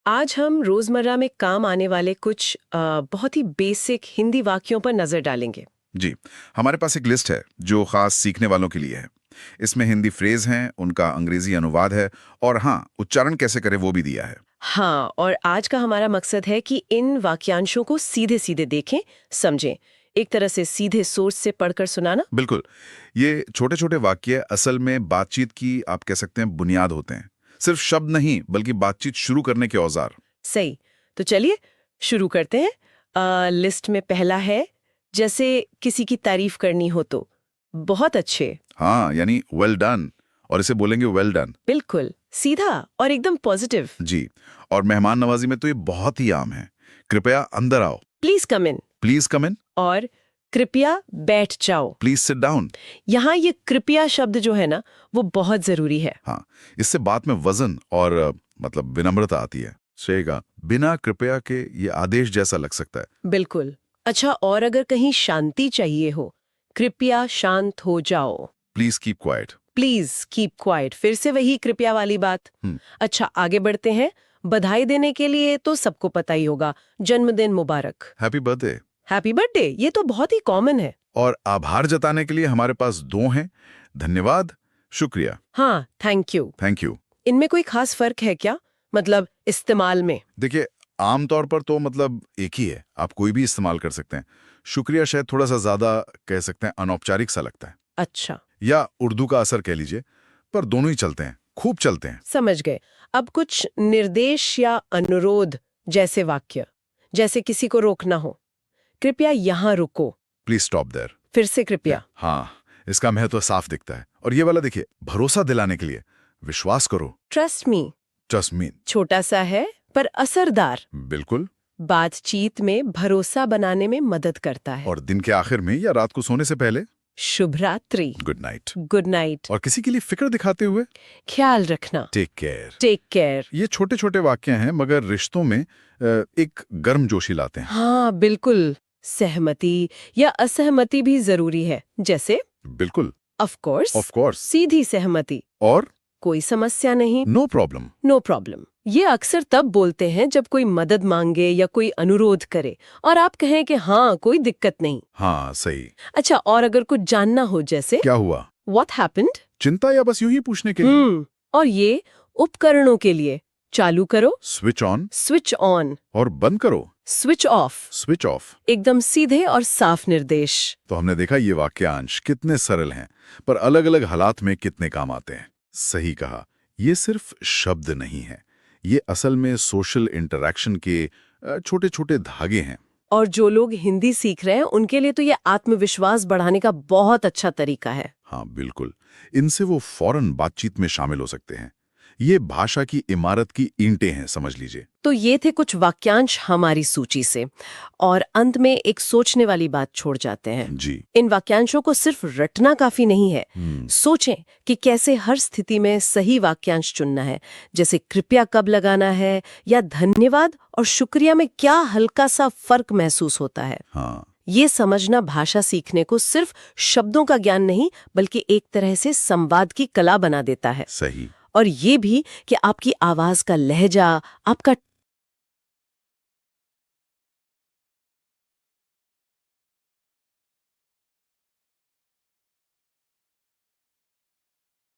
आज हम रोजमर्रा में काम आने वाले कुछ बहुत ही बेसिक हिंदी वाक्यों पर नजर डालेंगे। जी, हमारे पास एक लिस्ट है जो खास सीखने वालों के लिए है। इसमें हिंदी फ्रेज हैं, उनका अंग्रेजी अनुवाद है और हाँ, उच्चारण कैसे करें वो भी दिया है। हाँ, और आज का हमारा मकसद है कि इन वाक्यांशों को सीधे सीधे देखें, समझें, एक तरह से सीधे सोर्स से पढ़कर सुनाना। बिल्कुल, ये छोटे छोटे वाक्य असल में बातचीत की आप कह सकते हैं बुनियाद होते हैं। सिर्फ शब्द नहीं बल्कि बातचीत शुरू करने के औजार। सही, तो चलिए शुरू करते हैं। लिस्ट में पहला है, जैसे किसी की तारीफ करनी हो तो बहुत अच्छे। हाँ, यानी वेल डन, और इसे बोलेंगे वेल डन। बिल्कुल सीधा और एकदम पॉजिटिव। जी, और मेहमान नवाजी में तो ये बहुत ही आम है। कृपया अंदर आओ। Please come in. Please come in. और कृपया बैठ जाओ। Please sit down. यहाँ ये कृपया शब्द जो है ना, वो बहुत जरूरी है। हाँ, इससे बात में वजन और मतलब विनम्रता आती है। शेगा बिना कृपया के ये आदेश जैसा लग सकता है। बिल्कुल। अच्छा, और अगर कहीं शांति चाहिए हो, कृपया शांत हो जाओ। Please keep quiet. Please keep quiet, फिर से वही कृपया वाली बात। अच्छा, आगे बढ़ते हैं। बधाई देने के लिए तो सबको पता ही होगा, जन्मदिन मुबारक, हैप्पी बर्थडे। हैप्पी बर्थडे, ये तो बहुत ही कॉमन है। और आभार जताने के लिए हमारे पास दो हैं, धन्यवाद, शुक्रिया। हाँ, थैंक यू। Thank you. इनमें कोई खास फर्क है क्या, मतलब इस्तेमाल में? देखिए, आमतौर पर तो मतलब एक ही है, आप कोई भी इस्तेमाल कर सकते हैं। शुक्रिया शायद थोड़ा सा ज्यादा कह सकते हैं अनौपचारिक सा लगता है, अच्छा, या उर्दू का असर कह लीजिए, पर दोनों ही चलते हैं, खूब चलते हैं। समझ गए। अब कुछ निर्देश या अनुरोध जैसे वाक्य, जैसे किसी को रोकना हो, कृपया यहाँ रुको। Please stop there. फिर से कृपया। हाँ, इसका महत्व साफ दिखता है। और ये वाला देखिए, भरोसा दिलाने के लिए, विश्वास करो। Trust me. Trust me. छोटा सा है पर असरदार। बिल्कुल। बातचीत में भरोसा बनाने में मदद करता है। और दिन के आखिर में या रात को सोने से पहले शुभ रात्रि, गुड नाइट। Good night. और किसी के लिए फिक्र दिखाते हुए ख्याल रखना, टेक केयर। Take care. ये छोटे छोटे वाक्य हैं मगर रिश्तों में एक गर्मजोशी लाते हैं। हाँ बिल्कुल। सहमति या असहमति भी जरूरी है, जैसे बिल्कुल। Of course, of course. सीधी सहमति, और कोई समस्या नहीं, नो प्रॉब्लम। No problem. ये अक्सर तब बोलते हैं जब कोई मदद मांगे या कोई अनुरोध करे और आप कहें कि हाँ कोई दिक्कत नहीं। हाँ, सही। अच्छा, और अगर कुछ जानना हो, जैसे क्या हुआ, व्हाट हैपेंड, चिंता या बस यूं ही पूछने के लिए। और ये उपकरणों के लिए, चालू करो, स्विच ऑन। स्विच ऑन, और बंद करो, स्विच ऑफ। Switch off. एकदम सीधे और साफ निर्देश। तो हमने देखा ये वाक्यांश कितने सरल हैं, पर अलग अलग हालात में कितने काम आते हैं। सही कहा, ये सिर्फ शब्द नहीं है, ये असल में सोशल इंटरैक्शन के छोटे छोटे धागे हैं। और जो लोग हिंदी सीख रहे हैं उनके लिए तो ये आत्मविश्वास बढ़ाने का बहुत अच्छा तरीका है। हाँ बिल्कुल, इनसे वो फौरन बातचीत में शामिल हो सकते हैं। ये भाषा की इमारत की ईंटें हैं, समझ लीजिए। तो ये थे कुछ वाक्यांश हमारी सूची से, और अंत में एक सोचने वाली बात छोड़ जाते हैं। जी। इन वाक्यांशों को सिर्फ रटना काफी नहीं है, सोचें कि कैसे हर स्थिति में सही वाक्यांश चुनना है। जैसे कृपया कब लगाना है, या धन्यवाद और शुक्रिया में क्या हल्का सा फर्क महसूस होता है। हाँ, ये समझना भाषा सीखने को सिर्फ शब्दों का ज्ञान नहीं बल्कि एक तरह से संवाद की कला बना देता है। सही। और ये भी कि आपकी आवाज का लहजा, आपका